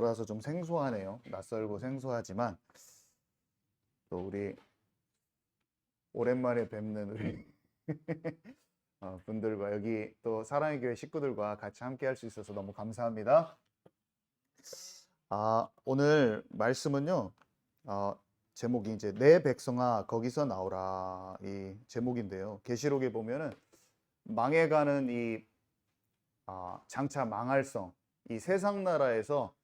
라서 좀 생소하네요. 낯설고 생소하지만 또 우리 오랜만에 뵙는 우리 분들과 여기 또 사랑의 교회 식구들과 같이 함께 할 수 있어서 너무 감사합니다. 오늘 말씀은요. 제목이 이제 내 백성아 거기서 나오라 이 제목인데요. 계시록에 보면은 망해가는 이 장차 망할 성 이 세상 나라에서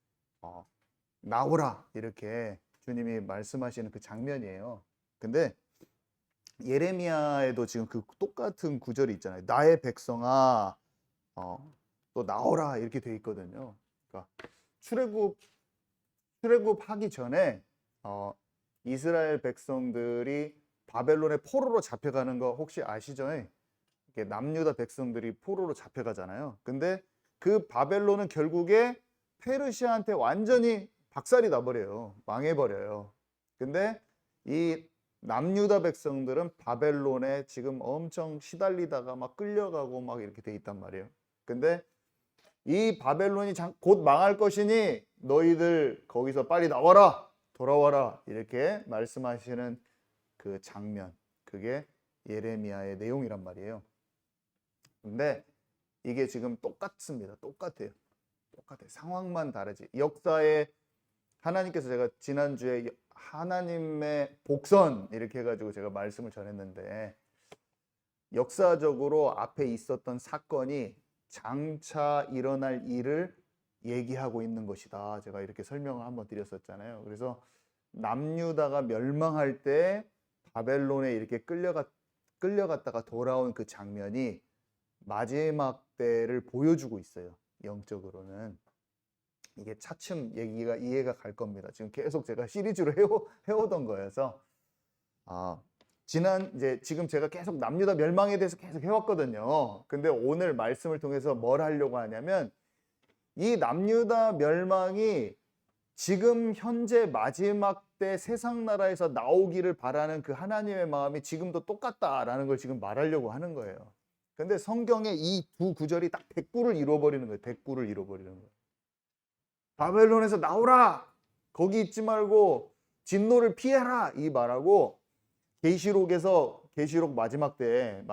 나오라 이렇게 주님이 말씀하시는 그 장면이에요. 근데 예레미야에도 지금 그 똑같은 구절이 있잖아요. 나의 백성아 또 나오라 이렇게 돼 있거든요. 그러니까 출애굽하기 전에 이스라엘 백성들이 바벨론의 포로로 잡혀가는 거 혹시 아시죠? 이게 남유다 백성들이 포로로 잡혀가잖아요. 근데 그 바벨론은 결국에 페르시아한테 완전히 박살이 나버려요. 망해버려요. 근데 이 남유다 백성들은 바벨론에 지금 엄청 시달리다가 막 끌려가고 막 이렇게 돼 있단 말이에요. 근데 이 바벨론이 곧 망할 것이니 너희들 거기서 빨리 나와라, 돌아와라 이렇게 말씀하시는 그 장면, 그게 예레미야의 내용이란 말이에요. 근데 이게 지금 똑같습니다. 똑같아요. 상황만 다르지. 역사에 하나님께서, 제가 지난주에 하나님의 복선 이렇게 해가지고 제가 말씀을 전했는데, 역사적으로 앞에 있었던 사건이 장차 일어날 일을 얘기하고 있는 것이다. 제가 이렇게 설명을 한번 드렸었잖아요. 그래서 남유다가 멸망할 때 바벨론에 이렇게 끌려갔다가 돌아온 그 장면이 마지막 때를 보여주고 있어요. 영적으로는. 이게 차츰 얘기가 이해가 갈 겁니다. 지금 계속 제가 시리즈로 해오던 거여서 지금 제가 계속 남유다 멸망에 대해서 계속 해왔거든요. 근데 오늘 말씀을 통해서 뭘 하려고 하냐면, 이 남유다 멸망이 지금 현재 마지막 때 세상 나라에서 나오기를 바라는 그 하나님의 마음이 지금도 똑같다라는 걸 지금 말하려고 하는 거예요. 근데 성경에 이 두 구절이 딱 100구를 이루어버리는 거예요. 100구를 이루어버리는 거예요. 바벨론에서 나오라! 거기 있지 말고 진노를 피해라! 이 말하고, 계시록 마지막 때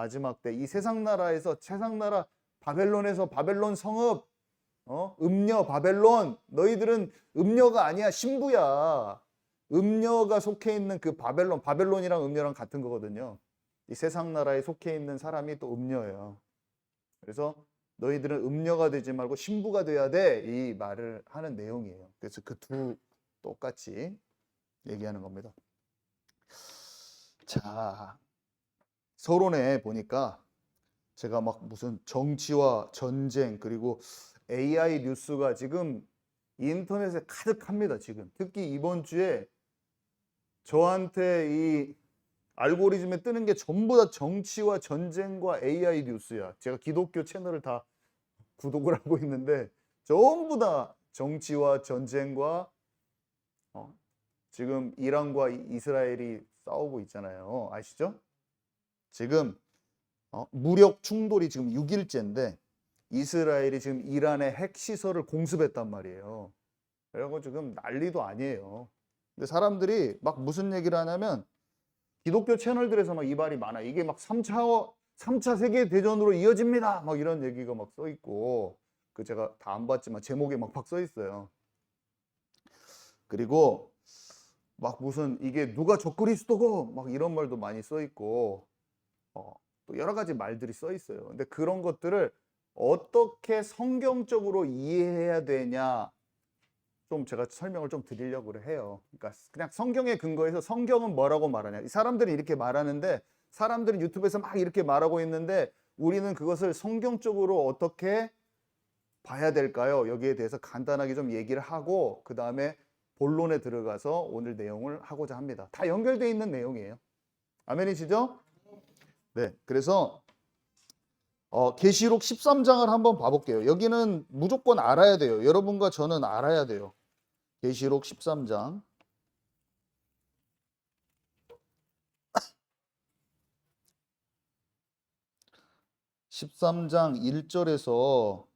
이 세상 나라에서, 세상 나라 바벨론에서, 바벨론 성읍 음녀 바벨론, 너희들은 음녀가 아니야, 신부야. 음녀가 속해 있는 그 바벨론이랑 음녀랑 같은 거거든요. 이 세상 나라에 속해 있는 사람이 또 음녀예요. 그래서 너희들은 음녀가 되지 말고 신부가 돼야 돼, 이 말을 하는 내용이에요. 그래서 그 두 똑같이 얘기하는 겁니다. 자, 서론에 보니까 제가 막 무슨 정치와 전쟁 그리고 AI 뉴스가 지금 인터넷에 가득합니다. 지금 특히 이번 주에 저한테 이 알고리즘에 뜨는 게 전부 다 정치와 전쟁과 AI 뉴스야. 제가 기독교 채널을 다 구독을 하고 있는데 전부 다 정치와 전쟁과 지금 이란과 이스라엘이 싸우고 있잖아요. 아시죠? 지금 무력 충돌이 지금 6일째인데 이스라엘이 지금 이란의 핵시설을 공습했단 말이에요. 그래서 지금 난리도 아니에요. 근데 사람들이 막 무슨 얘기를 하냐면, 기독교 채널들에서 막 이 말이 많아. 이게 막 3차 세계대전으로 이어집니다. 막 이런 얘기가 막 써 있고, 그 제가 다 안 봤지만 제목에 막 써 있어요. 그리고 막 무슨 이게 누가 적그리스도고 막 이런 말도 많이 써 있고, 또 여러 가지 말들이 써 있어요. 근데 그런 것들을 어떻게 성경적으로 이해해야 되냐, 좀 제가 설명을 좀 드리려고 해요. 그러니까 그냥 성경에 근거해서 성경은 뭐라고 말하냐. 사람들이 이렇게 말하는데, 사람들은 유튜브에서 막 이렇게 말하고 있는데, 우리는 그것을 성경적으로 어떻게 봐야 될까요? 여기에 대해서 간단하게 좀 얘기를 하고, 그 다음에 본론에 들어가서 오늘 내용을 하고자 합니다. 다 연결되어 있는 내용이에요. 아멘이시죠? 네, 그래서 계시록 13장을 한번 봐볼게요. 여기는 무조건 알아야 돼요. 여러분과 저는 알아야 돼요. 계시록 13장. 13장 1절에서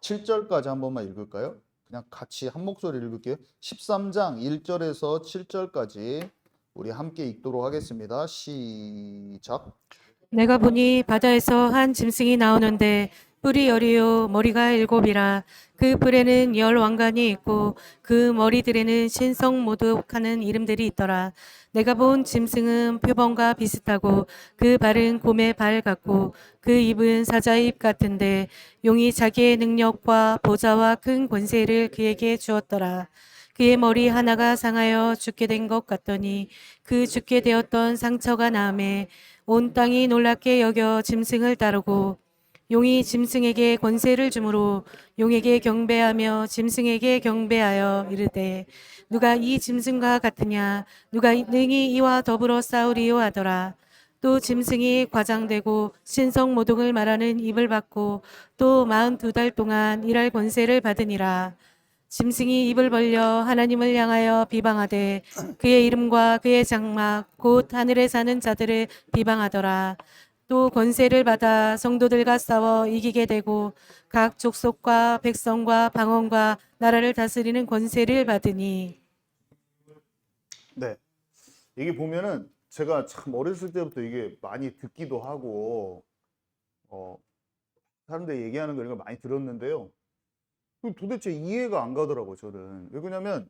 7절까지 한 번만 읽을까요? 그냥 같이 한 목소리 읽을게요. 13장 1절에서 7절까지 우리 함께 읽도록 하겠습니다. 시작. 내가 보니 바다에서 한 짐승이 나오는데 뿔이 열이요 머리가 일곱이라. 그 뿔에는 열 왕관이 있고 그 머리들에는 신성모독하는 이름들이 있더라. 내가 본 짐승은 표범과 비슷하고 그 발은 곰의 발 같고 그 입은 사자의 입 같은데 용이 자기의 능력과 보좌와 큰 권세를 그에게 주었더라. 그의 머리 하나가 상하여 죽게 된 것 같더니 그 죽게 되었던 상처가 나음에 온 땅이 놀랍게 여겨 짐승을 따르고 용이 짐승에게 권세를 주므로 용에게 경배하며 짐승에게 경배하여 이르되 누가 이 짐승과 같으냐 누가 능히 이와 더불어 싸우리요 하더라. 또 짐승이 과장되고 신성모독을 말하는 입을 받고 또 42달 동안 일할 권세를 받으니라. 짐승이 입을 벌려 하나님을 향하여 비방하되 그의 이름과 그의 장막 곧 하늘에 사는 자들을 비방하더라. 또 권세를 받아 성도들과 싸워 이기게 되고 각 족속과 백성과 방언과 나라를 다스리는 권세를 받으니. 네. 이게 보면은 제가 참 어렸을 때부터 이게 많이 듣기도 하고 사람들이 얘기하는 거 이런 거 많이 들었는데요. 도대체 이해가 안 가더라고요, 저는. 왜 그러냐면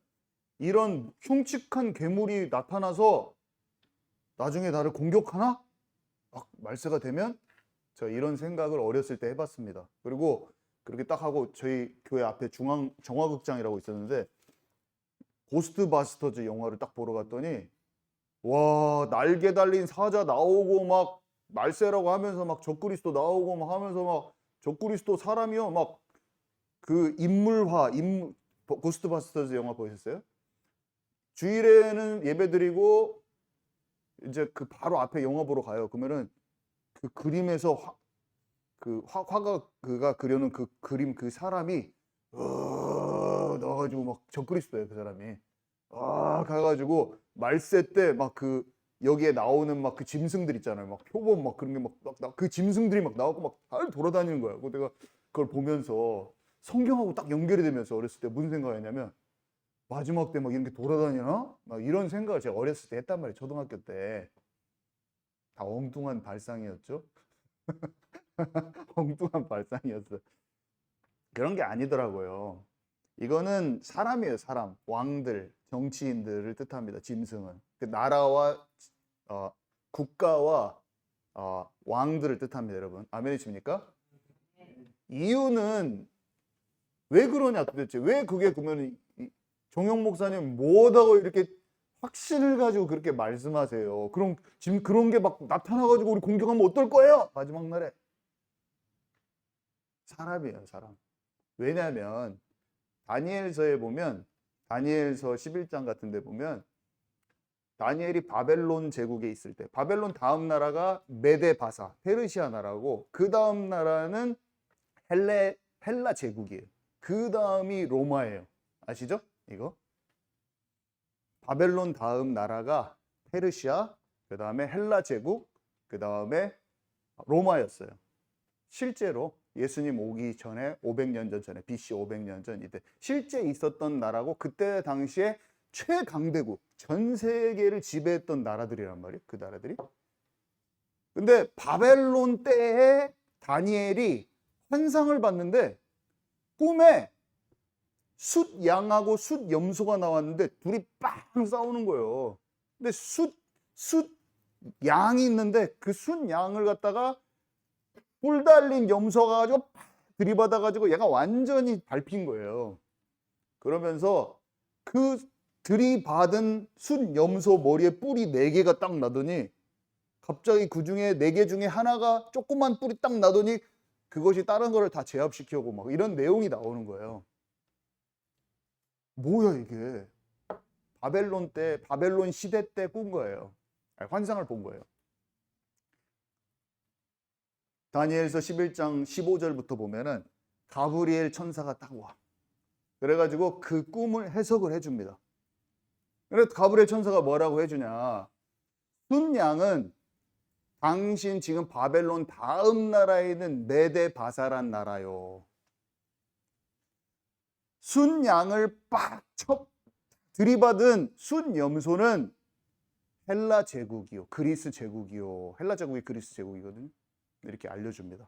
이런 흉측한 괴물이 나타나서 나중에 나를 공격하나? 막 말세가 되면 제가 이런 생각을 어렸을 때 해봤습니다. 그리고 그렇게 딱 하고 저희 교회 앞에 정화극장이라고 있었는데 고스트바스터즈 영화를 딱 보러 갔더니 와, 날개 달린 사자 나오고 막 말세라고 하면서 막 적그리스도 나오고 막 하면서 막 적그리스도 사람이요 막 그 고스트바스터즈 영화 보셨어요? 주일에는 예배드리고 이제 그 바로 앞에 영화 보러 가요. 그러면은 그 그림에서 화가 그가 그려놓은 그 그림 그 사람이 나와가지고 막 적그리스도예요, 그 사람이. 가가지고 말세 때 막 그 여기에 나오는 막 그 짐승들 있잖아요. 막 표범 막 그런 게 막 그 짐승들이 막 나오고 막 다 돌아다니는 거야. 그 내가 그걸 보면서 성경하고 딱 연결이 되면서 어렸을 때 무슨 생각했냐면 마지막 때 막 이런 게 돌아다니나? 막 이런 생각을 제가 어렸을 때 했단 말이에요. 초등학교 때. 다 엉뚱한 발상이었죠. 엉뚱한 발상이었어. 그런 게 아니더라고요. 이거는 사람이에요, 사람. 왕들, 정치인들을 뜻합니다. 짐승은. 그 나라와 국가와 왕들을 뜻합니다, 여러분. 아멘이십니까? 이유는 왜 그러냐 도대체? 왜 그게 그러면 종영 목사님 뭐다고 이렇게 확신을 가지고 그렇게 말씀하세요? 그럼 지금 그런 게 막 나타나가지고 우리 공격하면 어떨 거예요? 마지막 날에. 사람이에요, 사람. 왜냐하면 다니엘서에 보면 다니엘서 11장 같은 데 보면 다니엘이 바벨론 제국에 있을 때 바벨론 다음 나라가 메데바사, 페르시아 나라고 그 다음 나라는 헬라 제국이에요. 그 다음이 로마예요. 아시죠? 이거? 바벨론 다음 나라가 페르시아, 그 다음에 헬라 제국, 그 다음에 로마였어요. 실제로 예수님 오기 전에 500년 전에 BC 500년 전 이때 실제 있었던 나라고 그때 당시에 최강대국, 전 세계를 지배했던 나라들이란 말이에요. 그 나라들이. 근데 바벨론 때에 다니엘이 환상을 봤는데 꿈에 숫 양하고 숫 염소가 나왔는데 둘이 빵 싸우는 거예요. 근데 숫 양이 있는데 그 숫 양을 갖다가 뿔 달린 염소가 가지고 들이받아 가지고 얘가 완전히 밟힌 거예요. 그러면서 그 들이받은 숫 염소 머리에 뿔이 4개가 딱 나더니 갑자기 그 중에 4개 중에 하나가 조그만 뿔이 딱 나더니 그것이 다른 거를 다 제압시키고 막 이런 내용이 나오는 거예요. 뭐야 이게? 바벨론 시대 때 꾼 거예요. 환상을 본 거예요. 다니엘서 11장 15절부터 보면은 가브리엘 천사가 딱 와. 그래가지고 그 꿈을 해석을 해줍니다. 그래서 가브리엘 천사가 뭐라고 해주냐? 순양은 당신 지금 바벨론 다음 나라에 있는 메데바사란 나라요. 순 양을 빡 들이받은 순 염소는 헬라 제국이요, 그리스 제국이요. 헬라 제국이 그리스 제국이거든요. 이렇게 알려줍니다.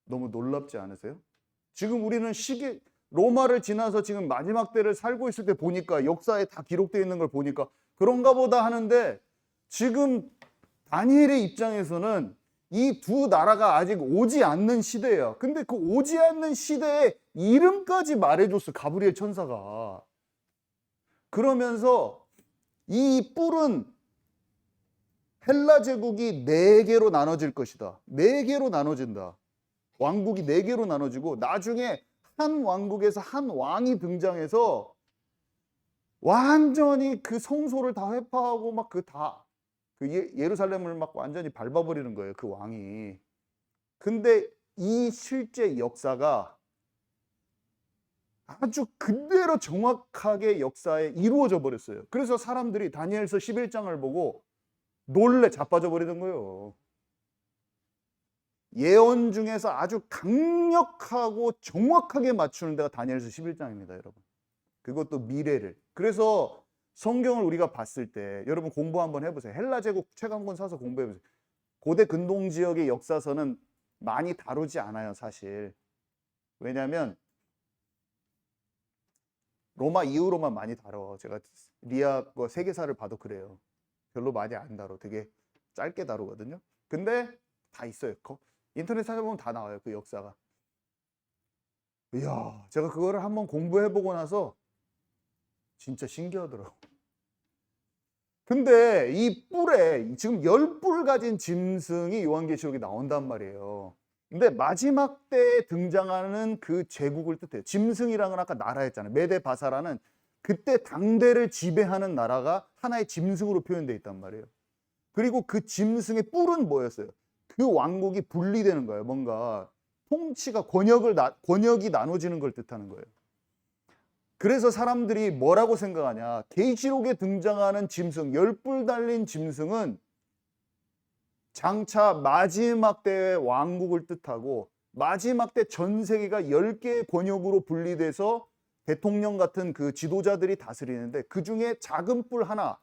너무 놀랍지 않으세요? 지금 우리는 로마를 지나서 지금 마지막 때를 살고 있을 때 보니까, 역사에 다 기록되어 있는 걸 보니까 그런가 보다 하는데, 지금 다니엘의 입장에서는 이 두 나라가 아직 오지 않는 시대예요. 근데 그 오지 않는 시대의 이름까지 말해줬어, 가브리엘 천사가. 그러면서 이 뿔은 헬라 제국이 4개로 나눠질 것이다. 4개로 나눠진다. 왕국이 4개로 나눠지고, 나중에 한 왕국에서 한 왕이 등장해서 완전히 그 성소를 다 회파하고 막 예루살렘을 막 완전히 밟아버리는 거예요, 그 왕이. 근데 이 실제 역사가 아주 그대로 정확하게 역사에 이루어져 버렸어요. 그래서 사람들이 다니엘서 11장을 보고 놀래 자빠져 버리는 거예요. 예언 중에서 아주 강력하고 정확하게 맞추는 데가 다니엘서 11장입니다, 여러분. 그것도 미래를. 그래서 성경을 우리가 봤을 때, 여러분 공부 한번 해보세요. 헬라 제국 책 한 권 사서 공부해보세요. 고대 근동 지역의 역사서는 많이 다루지 않아요, 사실. 왜냐하면 로마 이후로만 많이 다뤄. 제가 리아 거 세계사를 봐도 그래요. 별로 많이 안 다뤄. 되게 짧게 다루거든요. 근데 다 있어요. 인터넷 찾아보면 다 나와요, 그 역사가. 이야, 제가 그거를 한번 공부해보고 나서 진짜 신기하더라고. 근데 이 뿔에 지금 10뿔 가진 짐승이 요한계시록에 나온단 말이에요. 근데 마지막 때에 등장하는 그 제국을 뜻해요. 짐승이라는 건 아까 나라였잖아요. 메데바사라는 그때 당대를 지배하는 나라가 하나의 짐승으로 표현되어 있단 말이에요. 그리고 그 짐승의 뿔은 뭐였어요? 그 왕국이 분리되는 거예요. 뭔가 통치가 권역이 나눠지는 걸 뜻하는 거예요. 그래서 사람들이 뭐라고 생각하냐? 계시록에 등장하는 짐승, 10뿔 달린 짐승은 장차 마지막 때의 왕국을 뜻하고, 마지막 때 전 세계가 10개의 권역으로 분리돼서 대통령 같은 그 지도자들이 다스리는데, 그 중에 작은 뿔 하나,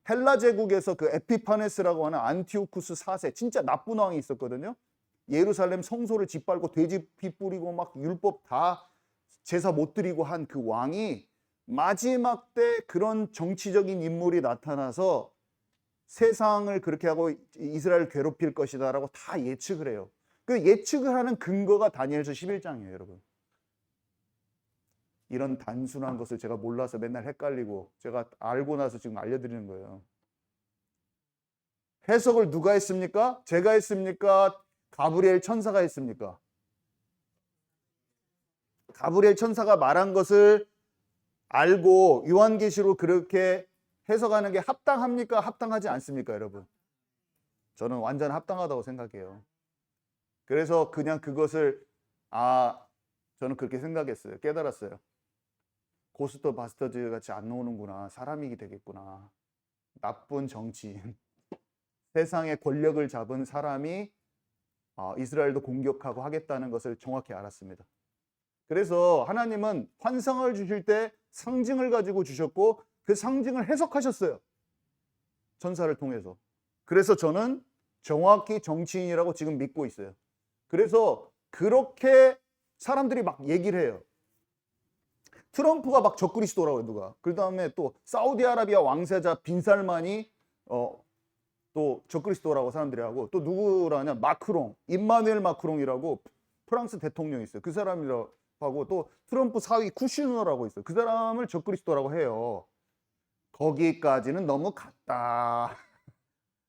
헬라 제국에서 그 에피파네스라고 하는 안티오쿠스 4세, 진짜 나쁜 왕이 있었거든요. 예루살렘 성소를 짓밟고 돼지 피 뿌리고 막 율법 다 제사 못 드리고 한 그 왕이 마지막 때 그런 정치적인 인물이 나타나서 세상을 그렇게 하고 이스라엘을 괴롭힐 것이다 라고 다 예측을 해요. 그 예측을 하는 근거가 다니엘서 11장이에요, 여러분. 이런 단순한 것을 제가 몰라서 맨날 헷갈리고, 제가 알고 나서 지금 알려드리는 거예요. 해석을 누가 했습니까? 제가 했습니까? 가브리엘 천사가 했습니까? 가브리엘 천사가 말한 것을 알고 요한계시록 그렇게 해석하는 게 합당합니까? 합당하지 않습니까, 여러분? 저는 완전 합당하다고 생각해요. 그래서 그냥 그것을 저는 그렇게 생각했어요. 깨달았어요. 고스트 바스터즈 같이 안 나오는구나. 사람이 되겠구나. 나쁜 정치인. 세상의 권력을 잡은 사람이 이스라엘도 공격하고 하겠다는 것을 정확히 알았습니다. 그래서 하나님은 환상을 주실 때 상징을 가지고 주셨고, 그 상징을 해석하셨어요. 천사를 통해서. 그래서 저는 정확히 정치인이라고 지금 믿고 있어요. 그래서 그렇게 사람들이 막 얘기를 해요. 트럼프가 막 적그리스도라고 해요, 누가. 그 다음에 또 사우디아라비아 왕세자 빈살만이 또 적그리스도라고 사람들이 하고, 또 누구라냐, 마크롱, 임마누엘 마크롱이라고 프랑스 대통령이 있어요. 그 사람이라고 하고, 또 트럼프 사위 쿠시너라고 있어요. 그 사람을 적그리스도라고 해요. 거기까지는 너무 같다.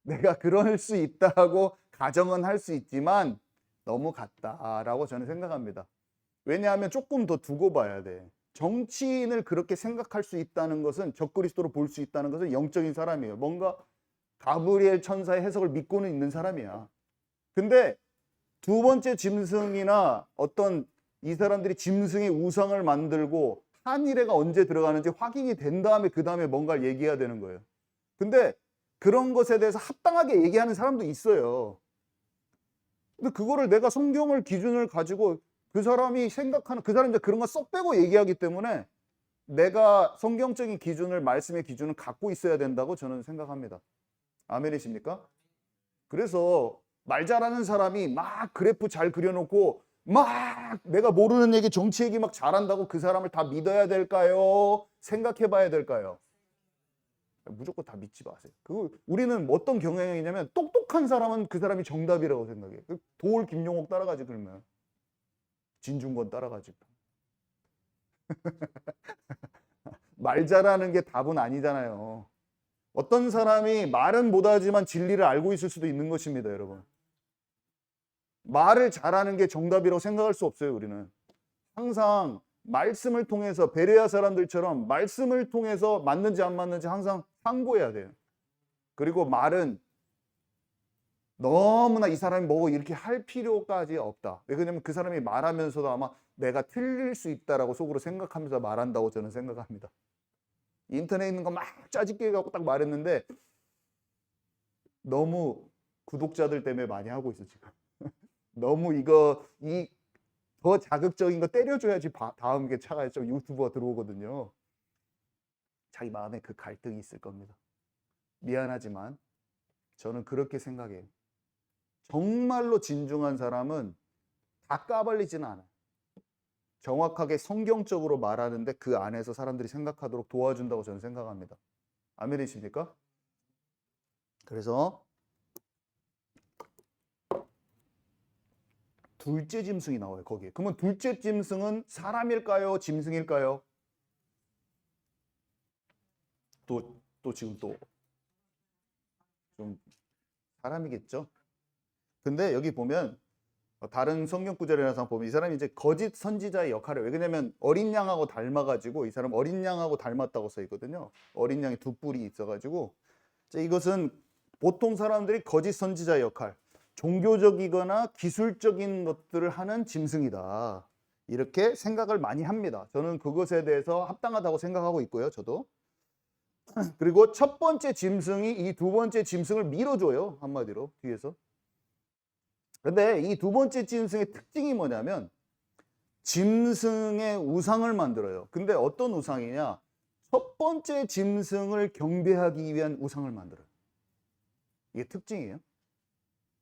내가 그럴 수 있다고 가정은 할 수 있지만 너무 같다라고 저는 생각합니다. 왜냐하면 조금 더 두고 봐야 돼. 정치인을 그렇게 생각할 수 있다는 것은, 적그리스도로 볼 수 있다는 것은 영적인 사람이에요. 뭔가 가브리엘 천사의 해석을 믿고는 있는 사람이야. 근데 두 번째 짐승이나 어떤 이 사람들이 짐승의 우상을 만들고 한일회가 언제 들어가는지 확인이 된 다음에 그 다음에 뭔가를 얘기해야 되는 거예요. 근데 그런 것에 대해서 합당하게 얘기하는 사람도 있어요. 근데 그거를 내가 성경을 기준을 가지고 그 사람이 생각하는 그 사람이 이제 그런 거 쏙 빼고 얘기하기 때문에 내가 성경적인 기준을 말씀의 기준을 갖고 있어야 된다고 저는 생각합니다. 아멘이십니까? 그래서 말 잘하는 사람이 막 그래프 잘 그려놓고 막 내가 모르는 얘기 정치 얘기 막 잘한다고 그 사람을 다 믿어야 될까요? 생각해 봐야 될까요? 무조건 다 믿지 마세요. 우리는 어떤 경향이냐면 똑똑한 사람은 그 사람이 정답이라고 생각해. 도올 김용옥 따라가지 그러면 진중권 따라가지. 말 잘하는 게 답은 아니잖아요. 어떤 사람이 말은 못하지만 진리를 알고 있을 수도 있는 것입니다, 여러분. 말을 잘하는 게 정답이라고 생각할 수 없어요, 우리는. 항상 말씀을 통해서 베레아 사람들처럼 말씀을 통해서 맞는지 안 맞는지 항상 상고해야 돼요. 그리고 말은 너무나 이 사람이 뭐 이렇게 할 필요까지 없다. 왜냐면 그 사람이 말하면서도 아마 내가 틀릴 수 있다라고 속으로 생각하면서 말한다고 저는 생각합니다. 인터넷에 있는 거 막 짜집게 갖고 딱 말했는데 너무 구독자들 때문에 많이 하고 있어 지금. 너무 더 자극적인 거 때려줘야지 다음 게 차가 좀 유튜버가 들어오거든요. 자기 마음에 그 갈등이 있을 겁니다. 미안하지만 저는 그렇게 생각해요. 정말로 진중한 사람은 다 까발리지는 않아요. 정확하게 성경적으로 말하는데 그 안에서 사람들이 생각하도록 도와준다고 저는 생각합니다. 아멘이십니까? 그래서 둘째 짐승이 나와요, 거기에. 그러면 둘째 짐승은 사람일까요? 짐승일까요? 또 지금 또 좀 사람이겠죠? 근데 여기 보면 다른 성경 구절이라서 보면 이 사람이 이제 거짓 선지자의 역할을 왜 그러냐면 어린 양하고 닮아가지고 이 사람 어린 양하고 닮았다고 써 있거든요. 어린 양이 두 뿔이 있어가지고 이것은 보통 사람들이 거짓 선지자의 역할, 종교적이거나 기술적인 것들을 하는 짐승이다. 이렇게 생각을 많이 합니다. 저는 그것에 대해서 합당하다고 생각하고 있고요. 저도. 그리고 첫 번째 짐승이 이 두 번째 짐승을 밀어줘요. 한마디로 뒤에서. 근데 이 두 번째 짐승의 특징이 뭐냐면 짐승의 우상을 만들어요. 근데 어떤 우상이냐? 첫 번째 짐승을 경배하기 위한 우상을 만들어요. 이게 특징이에요.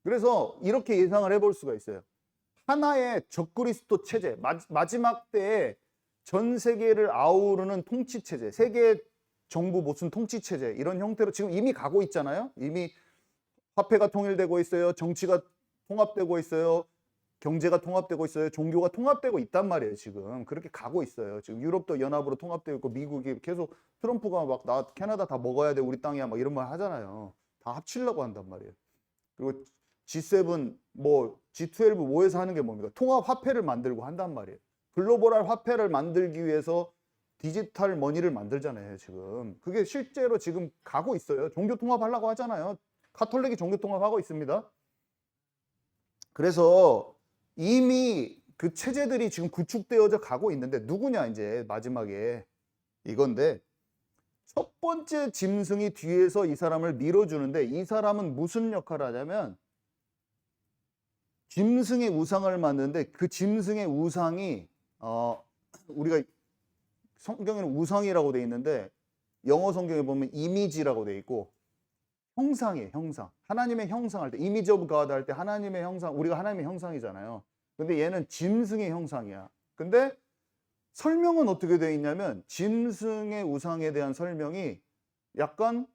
그래서 이렇게 예상을 해볼 수가 있어요. 하나의 적그리스도 체제, 마지막 때에 전 세계를 아우르는 통치 체제, 세계 정부 무슨 통치 체제 이런 형태로 지금 이미 가고 있잖아요. 이미 화폐가 통일되고 있어요. 정치가 통합되고 있어요. 경제가 통합되고 있어요. 종교가 통합되고 있단 말이에요. 지금 그렇게 가고 있어요. 지금 유럽도 연합으로 통합되고 있고 미국이 계속 트럼프가 막 나 캐나다 다 먹어야 돼 우리 땅이야 막 이런 말 하잖아요. 다 합치려고 한단 말이에요. 그리고 G7 뭐 G12 모여서 하는 게 뭡니까? 통합 화폐를 만들고 한단 말이에요. 글로벌한 화폐를 만들기 위해서 디지털 머니를 만들잖아요. 지금 그게 실제로 지금 가고 있어요. 종교 통합하려고 하잖아요. 가톨릭이 종교 통합하고 있습니다. 그래서 이미 그 체제들이 지금 구축되어져 가고 있는데 누구냐 이제 마지막에 이건데 첫 번째 짐승이 뒤에서 이 사람을 밀어주는데 이 사람은 무슨 역할을 하냐면 짐승의 우상을 만드는데 그 짐승의 우상이 우리가 성경에는 우상이라고 돼 있는데 영어 성경에 보면 이미지라고 돼 있고 형상이에요. 형상. 하나님의 형상할 때 이미지 오브 갓 할 때 하나님의 형상, 우리가 하나님의 형상이잖아요. 근데 얘는 짐승의 형상이야. 근데 설명은 어떻게 되어 있냐면 짐승의 우상에 대한 설명이 약간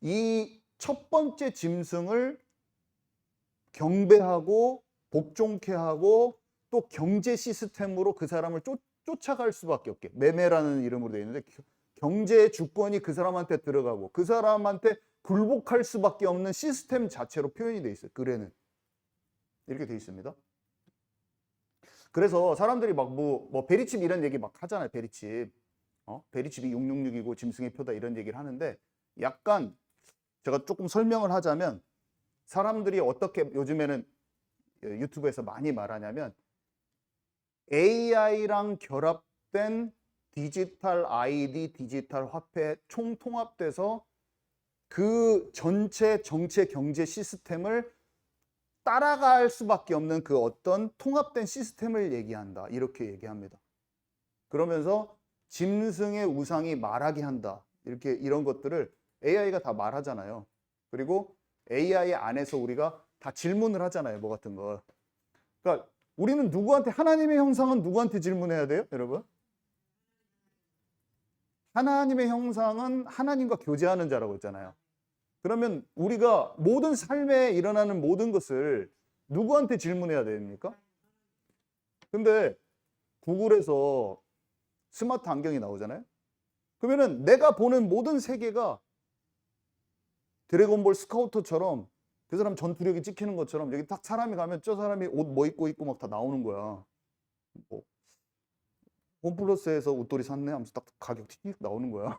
이 첫 번째 짐승을 경배하고 복종케 하고 또 경제 시스템으로 그 사람을 쫓아갈 수밖에 없게 매매라는 이름으로 되어 있는데 경제의 주권이 그 사람한테 들어가고 그 사람한테 굴복할 수밖에 없는 시스템 자체로 표현이 되어 있어요. 글에는 이렇게 되어 있습니다. 그래서 사람들이 막 뭐 베리칩 이런 얘기 막 하잖아요. 베리칩 베리칩이 666이고 짐승의 표다 이런 얘기를 하는데 약간 제가 조금 설명을 하자면 사람들이 어떻게 요즘에는 유튜브에서 많이 말하냐면 AI랑 결합된 디지털 ID, 디지털 화폐 총통합돼서 그 전체 정체 경제 시스템을 따라갈 수밖에 없는 그 어떤 통합된 시스템을 얘기한다. 이렇게 얘기합니다. 그러면서 짐승의 우상이 말하게 한다. 이렇게 이런 것들을 AI가 다 말하잖아요. 그리고 AI 안에서 우리가 다 질문을 하잖아요. 뭐 같은 거. 그러니까 우리는 누구한테 하나님의 형상은 누구한테 질문해야 돼요, 여러분? 하나님의 형상은 하나님과 교제하는 자라고 했잖아요. 그러면 우리가 모든 삶에 일어나는 모든 것을 누구한테 질문해야 됩니까? 근데 구글에서 스마트 안경이 나오잖아요. 그러면은 내가 보는 모든 세계가 드래곤볼 스카우터처럼 그 사람 전투력이 찍히는 것처럼 여기 딱 사람이 가면 저 사람이 옷 뭐 입고 있고 막 다 나오는 거야. 뭐 홈플러스에서 옷돌이 샀네 하면서 딱 가격 틱 나오는 거야.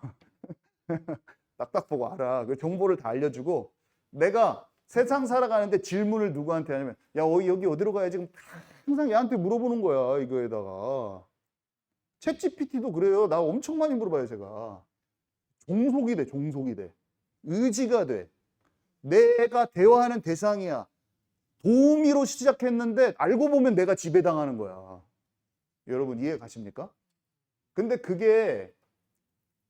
딱딱 보고 알아. 그 정보를 다 알려주고 내가 세상 살아가는데 질문을 누구한테 하냐면 야 여기 어디로 가야 지금 항상 얘한테 물어보는 거야. 이거에다가 챗GPT도 그래요. 나 엄청 많이 물어봐요. 제가 종속이 돼. 종속이 돼. 의지가 돼. 내가 대화하는 대상이야. 도우미로 시작했는데 알고 보면 내가 지배당하는 거야. 여러분 이해 가십니까? 근데 그게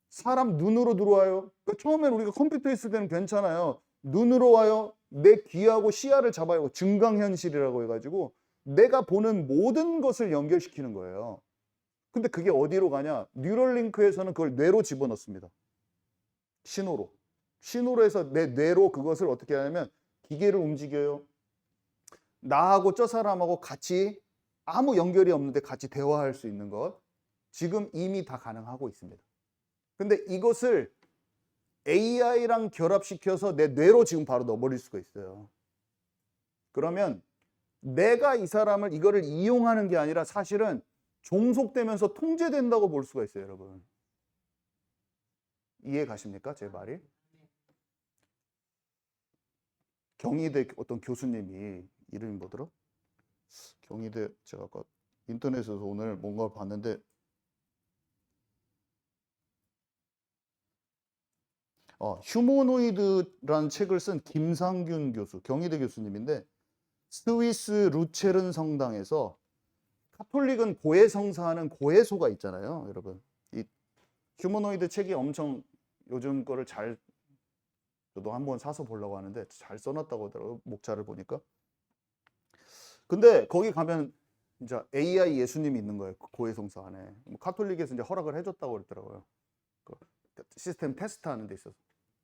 사람 눈으로 들어와요. 그러니까 처음엔 우리가 컴퓨터 있을 때는 괜찮아요. 눈으로 와요. 내 귀하고 시야를 잡아요. 증강현실이라고 해가지고 내가 보는 모든 것을 연결시키는 거예요. 근데 그게 어디로 가냐? 뉴럴링크에서는 그걸 뇌로 집어넣습니다. 신호로. 신호로 해서 내 뇌로 그것을 어떻게 하냐면 기계를 움직여요. 나하고 저 사람하고 같이 아무 연결이 없는데 같이 대화할 수 있는 것. 지금 이미 다 가능하고 있습니다. 근데 이것을 AI랑 결합시켜서 내 뇌로 지금 바로 넣어버릴 수가 있어요. 그러면 내가 이 사람을 이거를 이용하는 게 아니라 사실은 종속되면서 통제된다고 볼 수가 있어요, 여러분. 이해 가십니까? 제 말이? 경희대 어떤 교수님이 이름이 뭐더라? 경희대 제가 아까 인터넷에서 오늘 뭔가를 봤는데 휴머노이드라는 책을 쓴 김상균 교수, 경희대 교수님인데 스위스 루체른 성당에서 카톨릭은 고해성사하는 고해소가 있잖아요, 여러분. 이 휴머노이드 책이 엄청 요즘 거를 잘 저도 한번 사서 보려고 하는데 잘 써놨다고 하더라고요, 목차를 보니까. 근데 거기 가면 이제 AI 예수님이 있는 거예요, 고해성사 안에. 카톨릭에서 이제 허락을 해줬다고 그랬더라고요. 그 시스템 테스트하는 데 있어서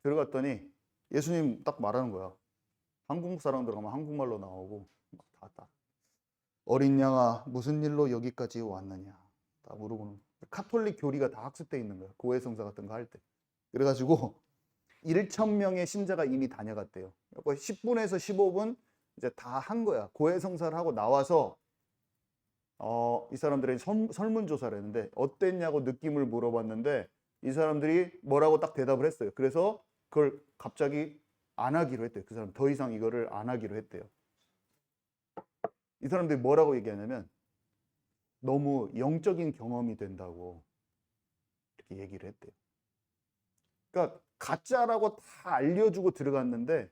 들어갔더니 예수님 딱 말하는 거야. 한국 사람들 가면 한국말로 나오고 다 어린 양아 무슨 일로 여기까지 왔느냐 다 물어보는 거야. 카톨릭 교리가 다 학습돼 있는 거야. 고해성사 같은 거 할 때. 그래가지고 1,000명의 신자가 이미 다녀갔대요. 10분에서 15분 이제 다 한 거야. 고해성사를 하고 나와서 이 사람들이 설문조사를 했는데 어땠냐고 느낌을 물어봤는데 이 사람들이 뭐라고 딱 대답을 했어요. 그래서 그걸 갑자기 안 하기로 했대요. 그 사람 더 이상 이거를 안 하기로 했대요. 이 사람들이 뭐라고 얘기하냐면 너무 영적인 경험이 된다고 이렇게 얘기를 했대요. 그러니까 가짜라고 다 알려주고 들어갔는데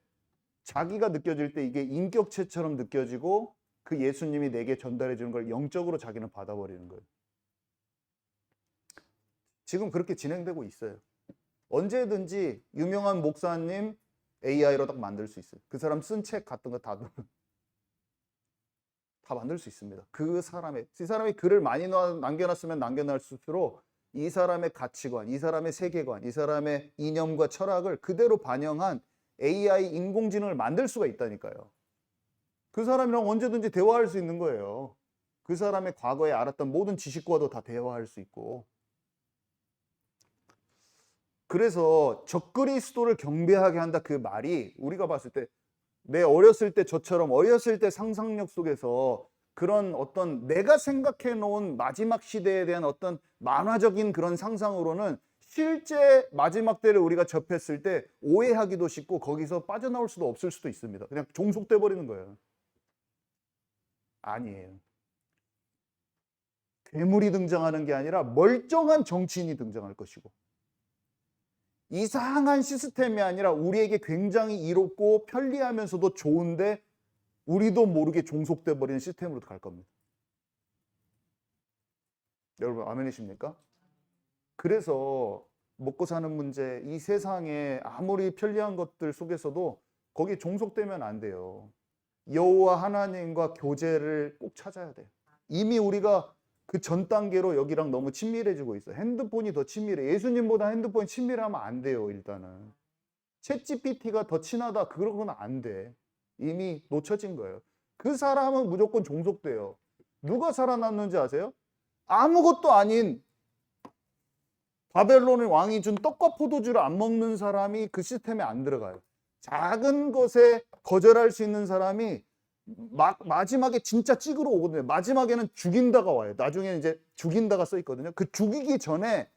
자기가 느껴질 때 이게 인격체처럼 느껴지고 그 예수님이 내게 전달해 주는 걸 영적으로 자기는 받아버리는 거예요. 지금 그렇게 진행되고 있어요. 언제든지 유명한 목사님 AI로 딱 만들 수 있어요. 그 사람 쓴 책 같은 거 다 만들 수 있습니다. 이 사람이 글을 많이 남겨놨으면 남겨놨을수록 이 사람의 가치관, 이 사람의 세계관, 이 사람의 이념과 철학을 그대로 반영한 AI 인공지능을 만들 수가 있다니까요. 그 사람이랑 언제든지 대화할 수 있는 거예요. 그 사람의 과거에 알았던 모든 지식과도 다 대화할 수 있고. 그래서 적그리스도를 경배하게 한다 그 말이 우리가 봤을 때 내 어렸을 때 저처럼 어렸을 때 상상력 속에서 그런 어떤 내가 생각해 놓은 마지막 시대에 대한 어떤 만화적인 그런 상상으로는 실제 마지막 때를 우리가 접했을 때 오해하기도 쉽고 거기서 빠져나올 수도 없을 수도 있습니다. 그냥 종속돼 버리는 거예요. 아니에요. 괴물이 등장하는 게 아니라 멀쩡한 정치인이 등장할 것이고 이상한 시스템이 아니라 우리에게 굉장히 이롭고 편리하면서도 좋은데 우리도 모르게 종속돼 버리는 시스템으로 갈 겁니다. 여러분 아멘이십니까? 그래서 먹고 사는 문제, 이 세상에 아무리 편리한 것들 속에서도 거기에 종속되면 안 돼요. 여호와 하나님과 교제를 꼭 찾아야 돼요. 이미 우리가 그 전 단계로 여기랑 너무 친밀해지고 있어요. 핸드폰이 더 친밀해. 예수님보다 핸드폰이 친밀하면 안 돼요. 일단은 챗GPT가 더 친하다 그런 건 안 돼. 이미 놓쳐진 거예요. 그 사람은 무조건 종속돼요. 누가 살아남는지 아세요? 아무것도 아닌 바벨론의 왕이 준 떡과 포도주를 안 먹는 사람이 그 시스템에 안 들어가요. 작은 것에 거절할 수 있는 사람이 마지막에 진짜 찍으러 오거든요. 마지막에는 죽인다가 와요. 나중에는 이제 죽인다가 써 있거든요. 그 죽이기 전에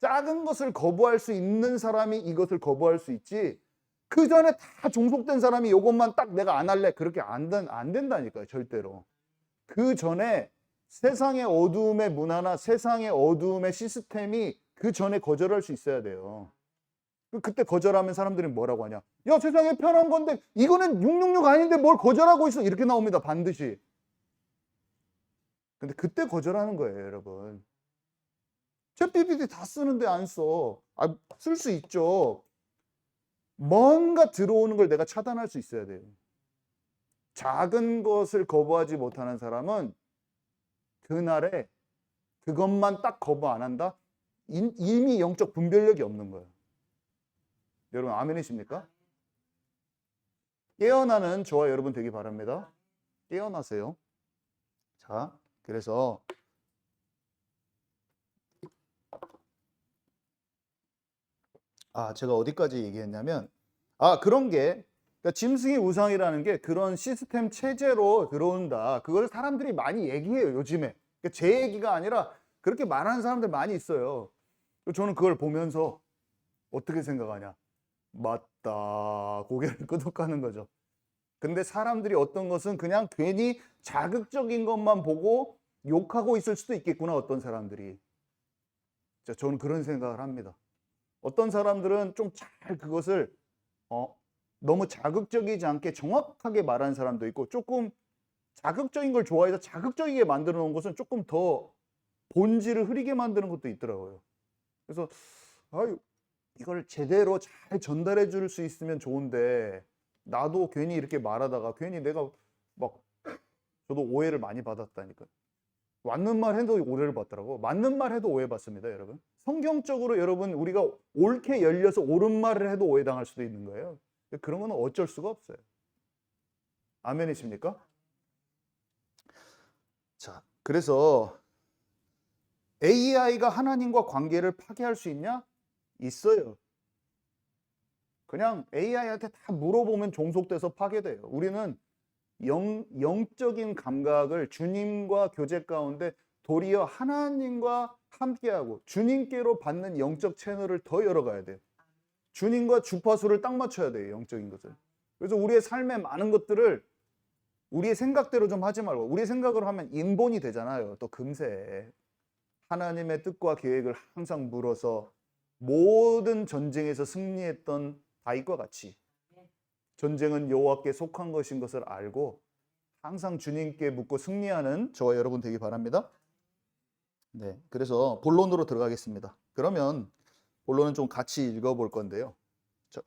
작은 것을 거부할 수 있는 사람이 이것을 거부할 수 있지, 그 전에 다 종속된 사람이 이것만 딱 내가 안 할래, 그렇게 안 된다니까요. 절대로. 그 전에 세상의 어두움의 문화나 세상의 어두움의 시스템이 그 전에 거절할 수 있어야 돼요. 그때 거절하면 사람들이 뭐라고 하냐? 야, 세상에 편한 건데 이거는 666 아닌데 뭘 거절하고 있어? 이렇게 나옵니다. 반드시. 근데 그때 거절하는 거예요, 여러분. 챗GPT 다 쓰는데 안 써. 쓸 수 있죠. 뭔가 들어오는 걸 내가 차단할 수 있어야 돼요. 작은 것을 거부하지 못하는 사람은 그날에 그것만 딱 거부 안 한다? 이미 영적 분별력이 없는 거예요. 여러분 아멘이십니까? 깨어나는 저와 여러분 되기 바랍니다. 깨어나세요. 자, 그래서 제가 어디까지 얘기했냐면 그런 게, 그러니까 짐승의 우상이라는 게 그런 시스템 체제로 들어온다. 그걸 사람들이 많이 얘기해요, 요즘에. 그러니까 제 얘기가 아니라 그렇게 말하는 사람들 많이 있어요. 저는 그걸 보면서 어떻게 생각하냐? 맞다. 고개를 끄덕하는 거죠. 근데 사람들이 어떤 것은 그냥 괜히 자극적인 것만 보고 욕하고 있을 수도 있겠구나, 어떤 사람들이. 저는 그런 생각을 합니다. 어떤 사람들은 좀 잘 그것을 너무 자극적이지 않게 정확하게 말하는 사람도 있고, 조금 자극적인 걸 좋아해서 자극적이게 만들어 놓은 것은 조금 더 본질을 흐리게 만드는 것도 있더라고요. 그래서 이걸 제대로 잘 전달해 줄 수 있으면 좋은데, 나도 괜히 이렇게 말하다가 괜히 내가 막, 저도 오해를 많이 받았다니까요. 맞는 말 해도 오해를 받더라고. 맞는 말 해도 오해받습니다, 여러분. 성경적으로 여러분, 우리가 옳게 열려서 옳은 말을 해도 오해당할 수도 있는 거예요. 그런 건 어쩔 수가 없어요. 아멘이십니까? 자, 그래서 AI가 하나님과 관계를 파괴할 수 있냐? 있어요. 그냥 AI한테 다 물어보면 종속돼서 파괴돼요. 우리는 영적인 감각을 주님과 교제 가운데 도리어 하나님과 함께하고 주님께로 받는 영적 채널을 더 열어가야 돼요. 주님과 주파수를 딱 맞춰야 돼요, 영적인 것을. 그래서 우리의 삶의 많은 것들을 우리의 생각대로 좀 하지 말고, 우리의 생각으로 하면 인본이 되잖아요. 또 금세 하나님의 뜻과 계획을 항상 물어서 모든 전쟁에서 승리했던 다윗과 같이 전쟁은 여호와께 속한 것인 것을 알고 항상 주님께 묻고 승리하는 저와 여러분 되기 바랍니다. 네, 그래서 본론으로 들어가겠습니다. 그러면 본론은 좀 같이 읽어볼 건데요.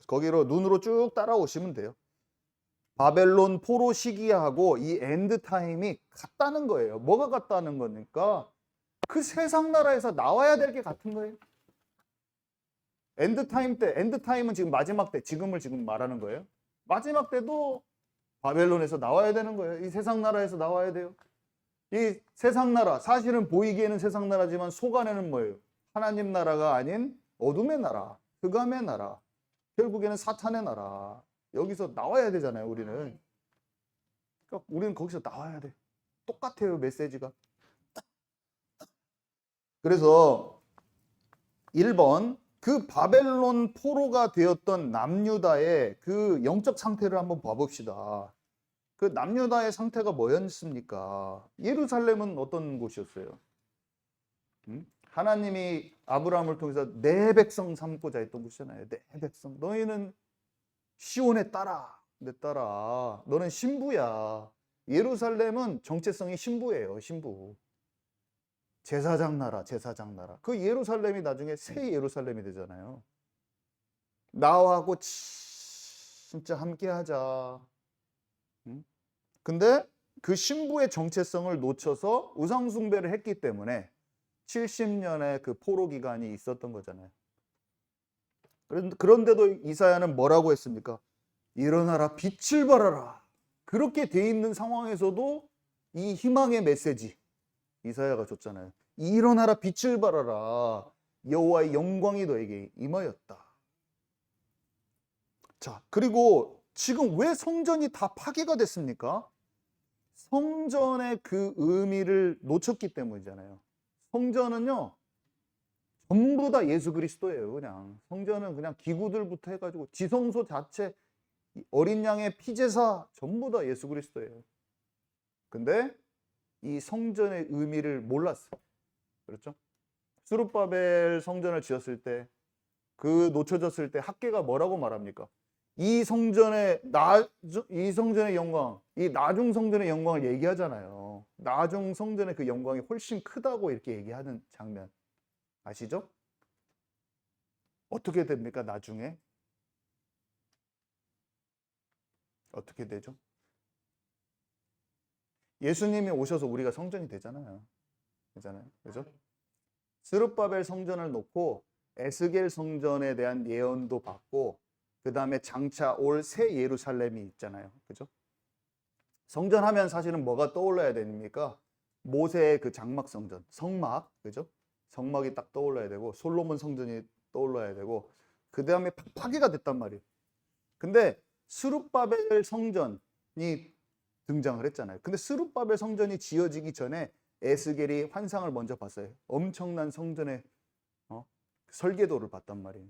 거기로 눈으로 쭉 따라오시면 돼요. 바벨론 포로 시기하고 이 엔드 타임이 같다는 거예요. 뭐가 같다는 거니까 그 세상 나라에서 나와야 될 게 같은 거예요. 엔드 타임 때, 엔드 타임은 지금 마지막 때, 지금을 지금 말하는 거예요. 마지막 때도 바벨론에서 나와야 되는 거예요. 이 세상 나라에서 나와야 돼요. 이 세상 나라, 사실은 보이기에는 세상 나라지만 속 안에는 뭐예요? 하나님 나라가 아닌 어둠의 나라, 흑암의 나라, 결국에는 사탄의 나라. 여기서 나와야 되잖아요, 우리는. 그러니까 우리는 거기서 나와야 돼. 똑같아요, 메시지가. 그래서 1번, 그 바벨론 포로가 되었던 남유다의 그 영적 상태를 한번 봐봅시다. 그 남유다의 상태가 뭐였습니까? 예루살렘은 어떤 곳이었어요? 하나님이 아브라함을 통해서 내 백성 삼고자 했던 곳이잖아요. 내 백성, 너희는 시온에 따라 내 딸아, 너는 신부야. 예루살렘은 정체성이 신부예요, 신부. 제사장 나라, 제사장 나라. 그 예루살렘이 나중에 새 예루살렘이 되잖아요. 나하고 진짜 함께 하자. 응? 근데 그 신부의 정체성을 놓쳐서 우상숭배를 했기 때문에 70년의 그 포로 기간이 있었던 거잖아요. 그런데도 이사야는 뭐라고 했습니까? 일어나라, 빛을 발하라. 그렇게 돼 있는 상황에서도 이 희망의 메시지 이사야가 줬잖아요. 일어나라, 빛을 발하라. 여호와의 영광이 너에게 임하였다. 자, 그리고 지금 왜 성전이 다 파괴가 됐습니까? 성전의 그 의미를 놓쳤기 때문이잖아요. 성전은요, 전부 다 예수 그리스도예요. 그냥 성전은 그냥 기구들부터 해가지고 지성소 자체, 어린 양의 피제사 전부 다 예수 그리스도예요. 근데 이 성전의 의미를 몰랐어요. 그렇죠? 스룹바벨 성전을 지었을 때, 그 놓쳐졌을 때 학계가 뭐라고 말합니까? 이 성전의 영광, 이 나중 성전의 영광을 얘기하잖아요. 나중 성전의 그 영광이 훨씬 크다고 이렇게 얘기하는 장면 아시죠? 어떻게 됩니까? 나중에 어떻게 되죠? 예수님이 오셔서 우리가 성전이 되잖아요. 그죠? 스룹바벨 성전을 놓고 에스겔 성전에 대한 예언도 받고, 그 다음에 장차 올 새 예루살렘이 있잖아요. 그죠? 성전하면 사실은 뭐가 떠올라야 됩니까? 모세의 그 장막 성전, 성막, 그죠? 성막이 딱 떠올라야 되고, 솔로몬 성전이 떠올라야 되고, 그 다음에 파괴가 됐단 말이에요. 근데 스룹바벨 성전이 등장을 했잖아요. 근데 스룹바벨 성전이 지어지기 전에 에스겔이 환상을 먼저 봤어요. 엄청난 성전의 설계도를 봤단 말이에요.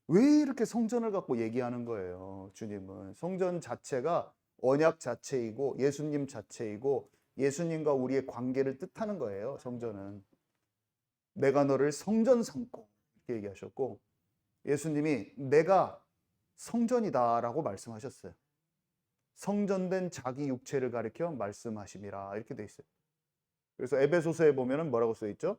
왜 이렇게 성전을 갖고 얘기하는 거예요? 주님은 성전 자체가 언약 자체이고 예수님 자체이고 예수님과 우리의 관계를 뜻하는 거예요. 성전은 내가 너를 성전 삼고 이렇게 얘기하셨고, 예수님이 내가 성전이다라고 말씀하셨어요. 성전된 자기 육체를 가리켜 말씀하심이라 이렇게 돼 있어요. 그래서 에베소서에 보면은 뭐라고 써 있죠?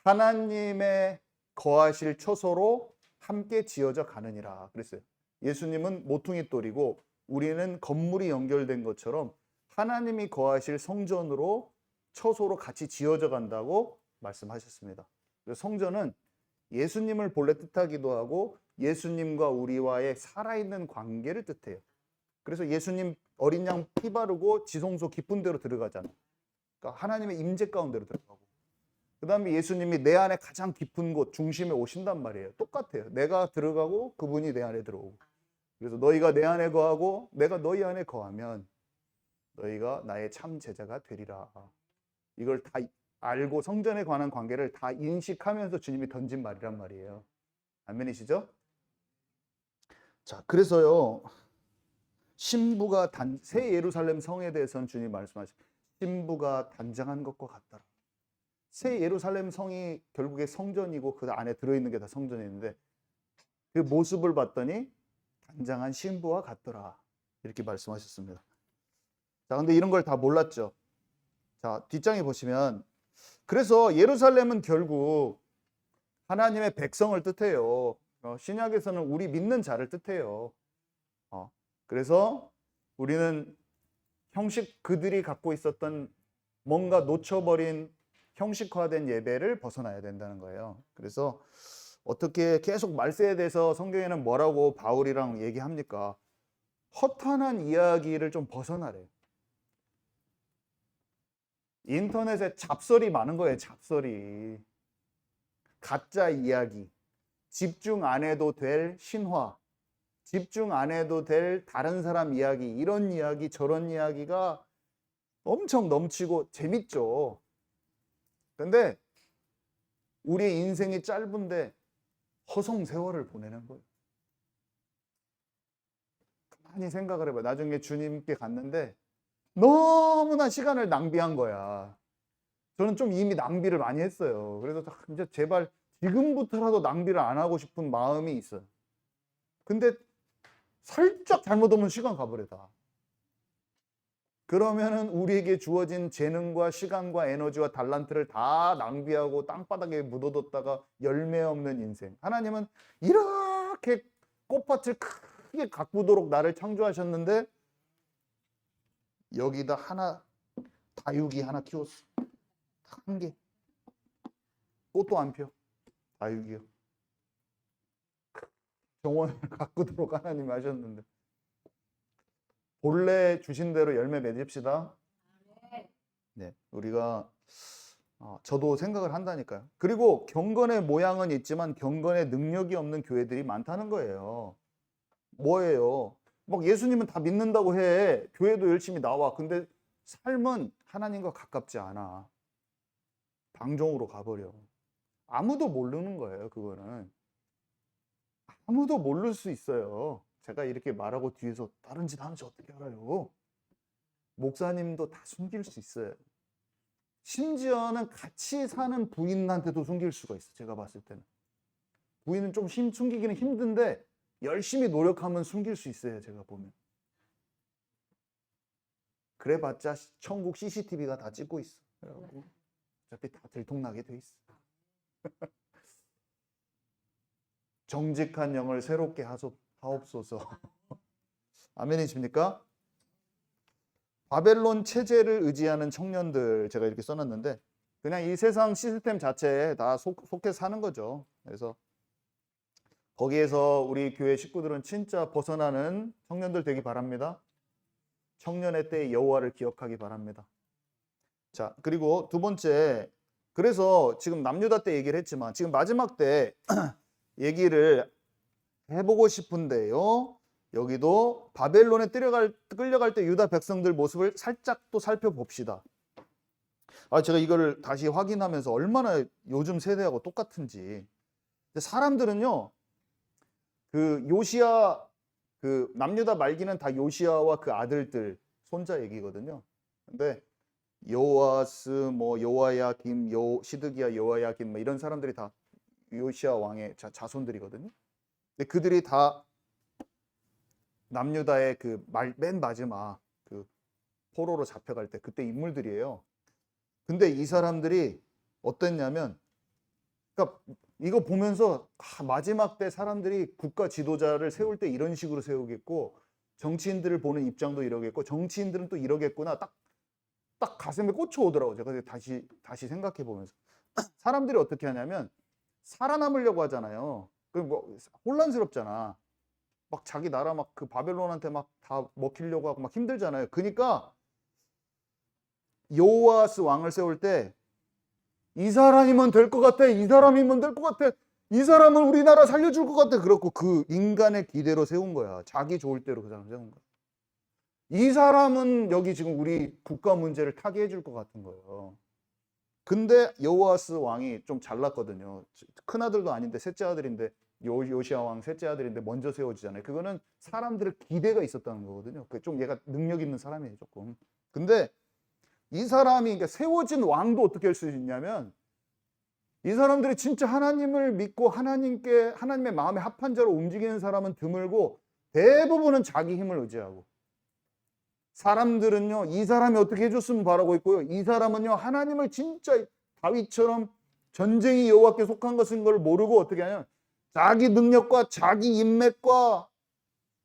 하나님의 거하실 처소로 함께 지어져 가느니라 그랬어요. 예수님은 모퉁이 돌이고 우리는 건물이 연결된 것처럼 하나님이 거하실 성전으로 처소로 같이 지어져 간다고 말씀하셨습니다. 그래서 성전은 예수님을 본래 뜻하기도 하고 예수님과 우리와의 살아있는 관계를 뜻해요. 그래서 예수님 어린 양 피 바르고 지성소 깊은 데로 들어가잖아요. 그러니까 하나님의 임재 가운데로 들어가고, 그 다음에 예수님이 내 안에 가장 깊은 곳 중심에 오신단 말이에요. 똑같아요. 내가 들어가고 그분이 내 안에 들어오고. 그래서 너희가 내 안에 거하고 내가 너희 안에 거하면 너희가 나의 참 제자가 되리라. 이걸 다 알고 성전에 관한 관계를 다 인식하면서 주님이 던진 말이란 말이에요. 아멘이시죠? 자, 그래서요, 신부가 새 예루살렘 성에 대해서는 주님 말씀하시죠. 신부가 단장한 것과 같더라. 새 예루살렘 성이 결국에 성전이고 그 안에 들어있는 게 다 성전인데 그 모습을 봤더니 단장한 신부와 같더라. 이렇게 말씀하셨습니다. 자, 근데 이런 걸 다 몰랐죠. 자, 뒷장에 보시면, 그래서 예루살렘은 결국 하나님의 백성을 뜻해요. 신약에서는 우리 믿는 자를 뜻해요. 그래서 우리는 그들이 갖고 있었던 뭔가 놓쳐버린 형식화된 예배를 벗어나야 된다는 거예요. 그래서 어떻게 계속 말세에 대해서 성경에는 뭐라고 바울이랑 얘기합니까? 허탄한 이야기를 좀 벗어나래요. 인터넷에 잡설이 많은 거예요. 잡설이. 가짜 이야기. 집중 안 해도 될 신화. 집중 안 해도 될 다른 사람 이야기. 이런 이야기 저런 이야기가 엄청 넘치고 재밌죠. 근데 우리의 인생이 짧은데 허송 세월을 보내는 거예요. 가만히 생각을 해봐요. 나중에 주님께 갔는데 너무나 시간을 낭비한 거야. 저는 좀 이미 낭비를 많이 했어요. 그래서 이제 제발 지금부터라도 낭비를 안 하고 싶은 마음이 있어요. 근데 살짝 잘못 오면 시간 가버려 다. 그러면은 우리에게 주어진 재능과 시간과 에너지와 달란트를 다 낭비하고 땅바닥에 묻어뒀다가 열매 없는 인생. 하나님은 이렇게 꽃밭을 크게 가꾸도록 나를 창조하셨는데 여기다 하나 다육이 하나 키웠어. 한 개. 꽃도 안 펴. 다육이요. 정원을 가꾸도록 하나님이 하셨는데 본래 주신 대로 열매 맺읍시다. 네, 우리가 저도 생각을 한다니까요. 그리고 경건의 모양은 있지만 경건의 능력이 없는 교회들이 많다는 거예요. 뭐예요? 막 예수님은 다 믿는다고 해. 교회도 열심히 나와. 근데 삶은 하나님과 가깝지 않아. 방종으로 가버려. 아무도 모르는 거예요, 그거는. 아무도 모를 수 있어요. 제가 이렇게 말하고 뒤에서 다른 짓 하는지 어떻게 알아요? 목사님도 다 숨길 수 있어요. 심지어는 같이 사는 부인한테도 숨길 수가 있어. 제가 봤을 때는. 부인은 좀 숨기기는 힘든데 열심히 노력하면 숨길 수 있어요. 제가 보면. 그래봤자 천국 CCTV가 다 찍고 있어. 그래갖고 어차피 다 들통나게 돼 있어. 정직한 영을 새롭게 하옵소서. 아멘이십니까? 바벨론 체제를 의지하는 청년들 제가 이렇게 써놨는데 그냥 이 세상 시스템 자체에 다 속해 사는 거죠. 그래서 거기에서 우리 교회 식구들은 진짜 벗어나는 청년들 되기 바랍니다. 청년의 때의 여호와를 기억하기 바랍니다. 자, 그리고 두 번째, 그래서 지금 남유다 때 얘기를 했지만 지금 마지막 때 얘기를 해보고 싶은데요. 여기도 바벨론에 끌려갈 때 유다 백성들 모습을 살짝 또 살펴봅시다. 제가 이거를 다시 확인하면서 얼마나 요즘 세대하고 똑같은지. 사람들은요, 그 요시야, 그 남유다 말기는 다 요시야와 그 아들들 손자 얘기거든요. 근데 요아스, 뭐 요아야김, 시드기야, 요아야김 뭐 이런 사람들이 다 요시야 왕의 자손들이거든요. 근데 그들이 다 남유다의 그 맨 마지막 그 포로로 잡혀갈 때 그때 인물들이에요. 근데 이 사람들이 어땠냐면, 그러니까 이거 보면서 마지막 때 사람들이 국가 지도자를 세울 때 이런 식으로 세우겠고 정치인들을 보는 입장도 이러겠고 정치인들은 또 이러겠구나 딱 가슴에 꽂혀오더라고요. 제가 다시 생각해 보면서 사람들이 어떻게 하냐면 살아남으려고 하잖아요. 뭐 혼란스럽잖아. 막 자기 나라 막 그 바벨론한테 막 다 먹히려고 하고 막 힘들잖아요. 그러니까 요아스 왕을 세울 때 이 사람이면 될 것 같아. 이 사람이면 될 것 같아. 이 사람은 우리나라 살려줄 것 같아. 그렇고 그 인간의 기대로 세운 거야. 자기 좋을 대로 그 사람 세운 거야. 이 사람은 여기 지금 우리 국가 문제를 타개해 줄 것 같은 거예요. 근데 여호아스 왕이 좀 잘났거든요. 큰아들도 아닌데 셋째 아들인데 요시야 왕 셋째 아들인데 먼저 세워지잖아요. 그거는 사람들의 기대가 있었다는 거거든요. 좀 얘가 능력 있는 사람이에요, 조금. 근데 이 사람이, 그러니까 세워진 왕도 어떻게 할 수 있냐면 이 사람들이 진짜 하나님을 믿고 하나님의 마음에 합한 자로 움직이는 사람은 드물고 대부분은 자기 힘을 의지하고, 사람들은요 이 사람이 어떻게 해줬으면 바라고 있고요, 이 사람은요 하나님을 진짜 다윗처럼 전쟁이 여호와께 속한 것인 걸 모르고 어떻게 하냐면 자기 능력과 자기 인맥과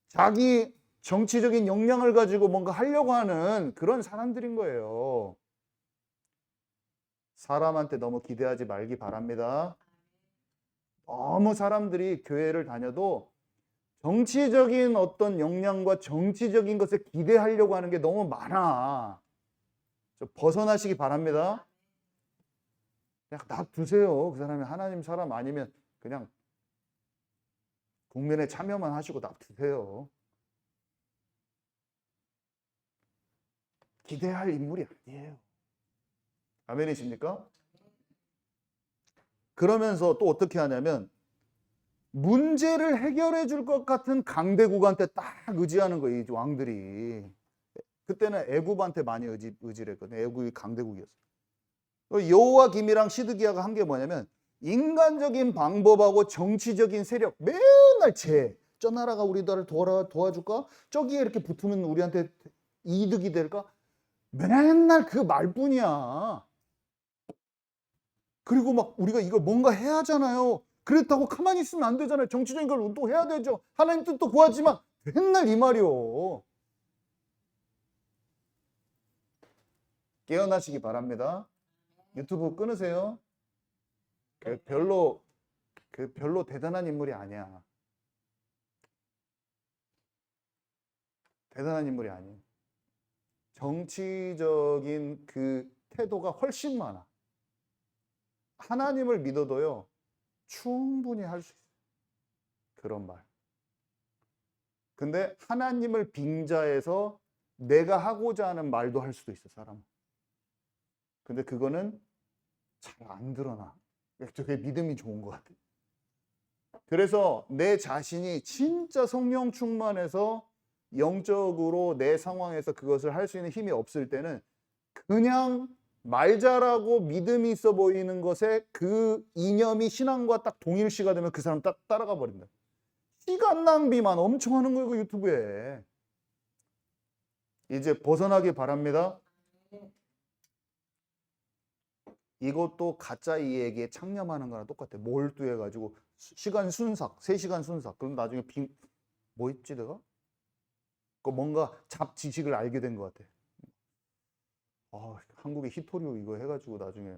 자기 정치적인 역량을 가지고 뭔가 하려고 하는 그런 사람들인 거예요. 사람한테 너무 기대하지 말기 바랍니다. 너무 사람들이 교회를 다녀도 정치적인 어떤 역량과 정치적인 것에 기대하려고 하는 게 너무 많아. 좀 벗어나시기 바랍니다. 그냥 놔두세요. 그 사람이 하나님 사람 아니면 그냥 국민에 참여만 하시고 놔두세요. 기대할 인물이 아니에요. 아멘이십니까? 그러면서 또 어떻게 하냐면 문제를 해결해 줄 것 같은 강대국한테 딱 의지하는 거예요. 이 왕들이. 그때는 애굽한테 많이 의지를 했거든요. 애굽이 강대국이었어요. 여호와김이랑 시드기야가 한 게 뭐냐면 인간적인 방법하고 정치적인 세력 맨날 저 나라가 우리나라를 도와줄까? 저기에 이렇게 붙으면 우리한테 이득이 될까? 맨날 그 말뿐이야. 그리고 막 우리가 이걸 뭔가 해야 하잖아요. 그렇다고 가만히 있으면 안 되잖아요. 정치적인 걸 또 해야 되죠. 하나님 뜻도 구하지만 맨날 이 말이요. 깨어나시기 바랍니다. 유튜브 끊으세요. 별로 대단한 인물이 아니야. 대단한 인물이 아니에요. 정치적인 그 태도가 훨씬 많아. 하나님을 믿어도요, 충분히 할 수 있어요. 그런 말. 근데 하나님을 빙자해서 내가 하고자 하는 말도 할 수도 있어, 사람은. 근데 그거는 잘 안 드러나. 그게 믿음이 좋은 것 같아. 그래서 내 자신이 진짜 성령 충만해서 영적으로 내 상황에서 그것을 할 수 있는 힘이 없을 때는 그냥 말 잘하고 믿음이 있어 보이는 것에 그 이념이 신앙과 딱 동일시가 되면 그 사람 따라가 버린다. 시간 낭비만 엄청 하는 거예요, 그 유튜브에. 이제 벗어나기 바랍니다. 이것도 가짜 이야기에 창념하는 거랑 똑같아. 몰두해가지고 시간 순삭, 3시간 순삭. 그럼 나중에 뭐 했지 내가? 그 뭔가 잡 지식을 알게 된 것 같아. 한국의 히토류 이거 해가지고 나중에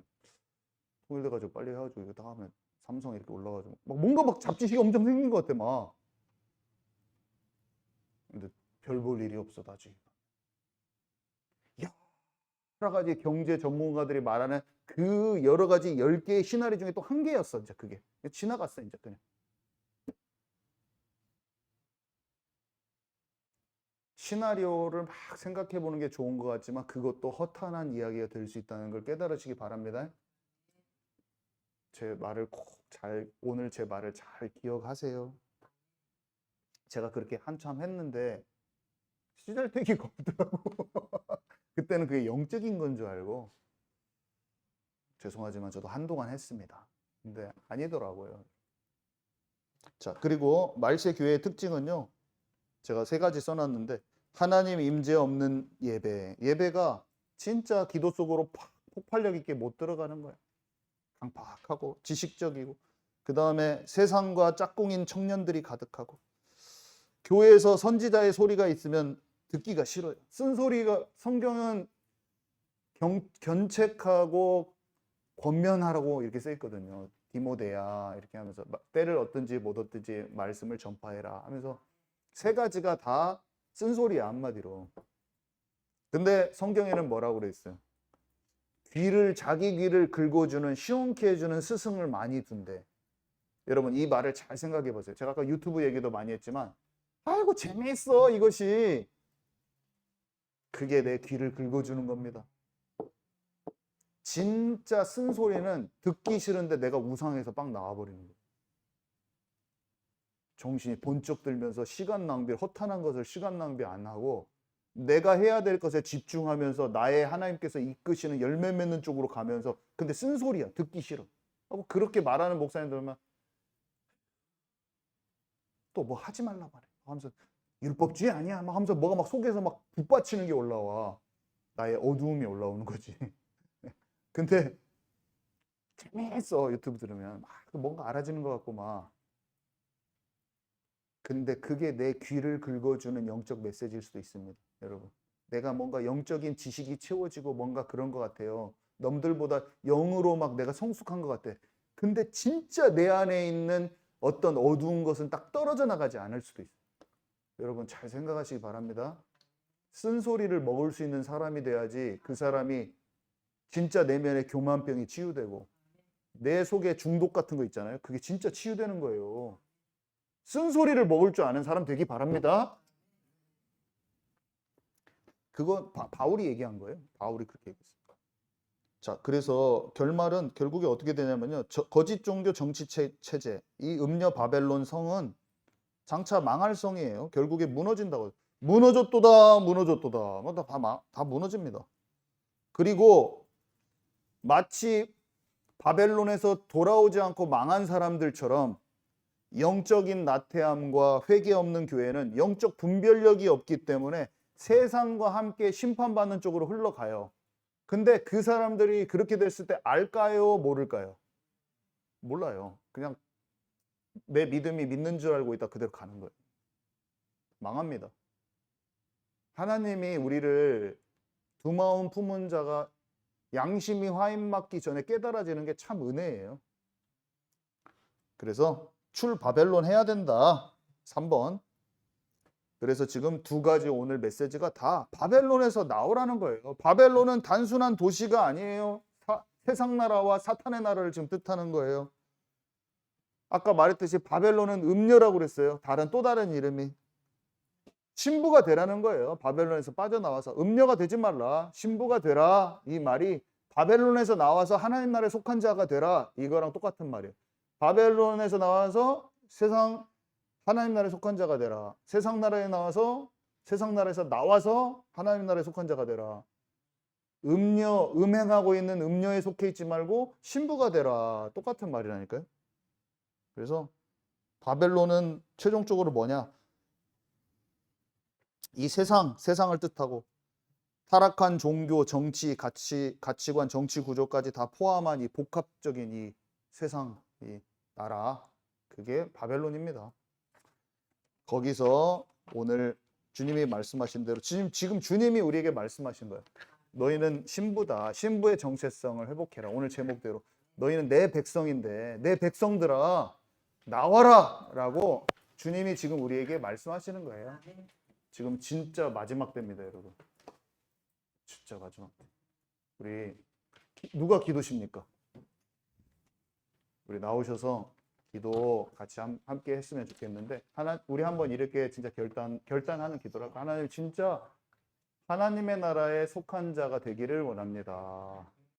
통일돼가지고 빨리 해가지고 이거 다 하면 삼성 이렇게 올라가지고 막 뭔가 막 잡지식이 엄청 생긴 것 같아 막. 근데 별 볼 일이 없어 나중에. 여러 가지 경제 전문가들이 말하는 그 여러 가지 10개의 시나리오 중에 또 한 개였어. 이제 그게 지나갔어 이제 그냥. 시나리오를 막 생각해 보는 게 좋은 것 같지만 그것도 허탄한 이야기가 될 수 있다는 걸 깨달으시기 바랍니다. 제 말을 오늘 제 말을 잘 기억하세요. 제가 그렇게 한참 했는데 시잘데기가 없더라고. 그때는 그게 영적인 건 줄 알고. 죄송하지만 저도 한동안 했습니다. 근데 아니더라고요. 자, 그리고 말세 교회의 특징은요. 제가 3가지 써놨는데 하나님 임재 없는 예배. 예배가 진짜 기도 속으로 폭발력 있게 못 들어가는 거예요. 강팍하고 지식적이고 그 다음에 세상과 짝꿍인 청년들이 가득하고 교회에서 선지자의 소리가 있으면 듣기가 싫어요. 쓴소리가 성경은 견책하고 권면하라고 이렇게 써 있거든요. 디모데야 이렇게 하면서 때를 얻든지 못 얻든지 말씀을 전파해라 하면서 3가지가 다 쓴소리야 한마디로. 근데 성경에는 뭐라고 그랬어요? 자기 귀를 긁어주는 시원케 해주는 스승을 많이 둔대. 여러분 이 말을 잘 생각해 보세요. 제가 아까 유튜브 얘기도 많이 했지만 아이고 재미있어 이것이. 그게 내 귀를 긁어주는 겁니다. 진짜 쓴소리는 듣기 싫은데 내가 우상에서 빡 나와버리는 거예요. 정신이 번쩍 들면서 시간 낭비, 허탄한 것을 시간 낭비 안 하고 내가 해야 될 것에 집중하면서 나의 하나님께서 이끄시는 열매 맺는 쪽으로 가면서 근데 쓴소리야. 듣기 싫어. 하고 그렇게 말하는 목사님들만 또 뭐 하지 말라 말해. 하면서 율법주의 아니야. 막 하면서 뭐가 막 속에서 막 북받치는 게 올라와. 나의 어두움이 올라오는 거지. 근데 재미있어 유튜브 들으면 막 뭔가 알아지는 것 같고 막. 근데 그게 내 귀를 긁어주는 영적 메시지일 수도 있습니다. 여러분 내가 뭔가 영적인 지식이 채워지고 뭔가 그런 것 같아요. 남들보다 영으로 막 내가 성숙한 것 같아. 근데 진짜 내 안에 있는 어떤 어두운 것은 딱 떨어져 나가지 않을 수도 있어요. 여러분 잘 생각하시기 바랍니다. 쓴소리를 먹을 수 있는 사람이 돼야지 그 사람이 진짜 내면의 교만병이 치유되고 내 속에 중독 같은 거 있잖아요. 그게 진짜 치유되는 거예요. 쓴소리를 먹을 줄 아는 사람 되기 바랍니다. 그건 바울이 얘기한 거예요. 바울이 그렇게 얘기했어요. 자, 그래서 결말은 결국에 어떻게 되냐면요. 거짓 종교 정치 체제, 이 음녀 바벨론 성은 장차 망할 성이에요. 결국에 무너진다고. 무너졌도다. 뭐 다 무너집니다. 그리고 마치 바벨론에서 돌아오지 않고 망한 사람들처럼 영적인 나태함과 회개 없는 교회는 영적 분별력이 없기 때문에 세상과 함께 심판받는 쪽으로 흘러가요. 근데 그 사람들이 그렇게 됐을 때 알까요? 모를까요? 몰라요. 그냥 내 믿음이 믿는 줄 알고 있다 그대로 가는 거예요. 망합니다. 하나님이 우리를 두 마음 품은 자가 양심이 화인 맞기 전에 깨달아지는 게 참 은혜예요. 그래서 출 바벨론 해야 된다. 3번. 그래서 지금 두 가지 오늘 메시지가 다 바벨론에서 나오라는 거예요. 바벨론은 단순한 도시가 아니에요. 세상 나라와 사탄의 나라를 지금 뜻하는 거예요. 아까 말했듯이 바벨론은 음녀라고 그랬어요. 또 다른 이름이. 신부가 되라는 거예요. 바벨론에서 빠져나와서 음녀가 되지 말라. 신부가 되라. 이 말이 바벨론에서 나와서 하나님 나라에 속한 자가 되라. 이거랑 똑같은 말이에요. 바벨론에서 나와서 하나님 나라에 속한 자가 되라. 세상 나라에 나와서 세상 나라에서 나와서 하나님 나라에 속한 자가 되라. 음행하고 있는 음녀에 속해 있지 말고 신부가 되라. 똑같은 말이라니까요. 그래서 바벨론은 최종적으로 뭐냐? 이 세상을 뜻하고 타락한 종교, 정치, 가치관, 정치 구조까지 다 포함한 이 복합적인 이 세상, 이 나라, 그게 바벨론입니다. 거기서 오늘 주님이 말씀하신 대로 지금 주님이 우리에게 말씀하신 거예요. 너희는 신부다. 신부의 정체성을 회복해라. 오늘 제목대로 너희는 내 백성인데 내 백성들아 나와라 라고 주님이 지금 우리에게 말씀하시는 거예요. 지금 진짜 마지막 때입니다, 여러분. 진짜 마지막 때. 우리 누가 기도십니까? 우리 나오셔서 기도 같이 함께 했으면 좋겠는데 우리 한번 이렇게 진짜 결단하는 기도라고. 하나님 진짜 하나님의 나라에 속한 자가 되기를 원합니다.